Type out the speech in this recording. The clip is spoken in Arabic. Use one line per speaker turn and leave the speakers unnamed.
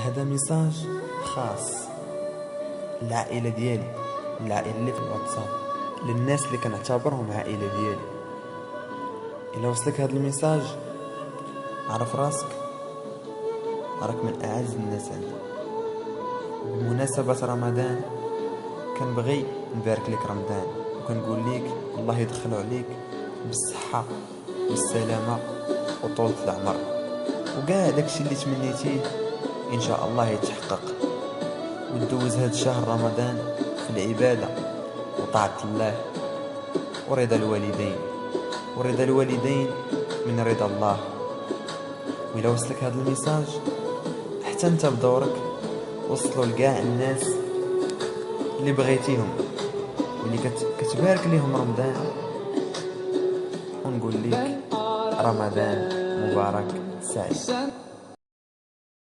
هذا ميساج خاص للعائلة ديالي، العائلة اللي في الواتساب، للناس اللي كنعتبرهم عائلة ديالي. الا وصلك هذا الميساج عرف راسك راك من اعز الناس عندي. بمناسبة رمضان كنبغي نبارك لك رمضان، وكنقول لك الله يدخلو عليك بالصحة والسلامة وطولة العمر، وكاع داكشي اللي تمنيتيه ان شاء الله يتحقق، وتدوز هاد الشهر رمضان في العبادة وطاعة الله ورضا الوالدين، ورضا الوالدين من رضا الله. وإلا وصلك هذا الميساج حتى انت بدورك وصلوا لكاع الناس اللي بغيتيهم واللي كتبارك ليهم رمضان، ونقول لك رمضان مبارك سعيد.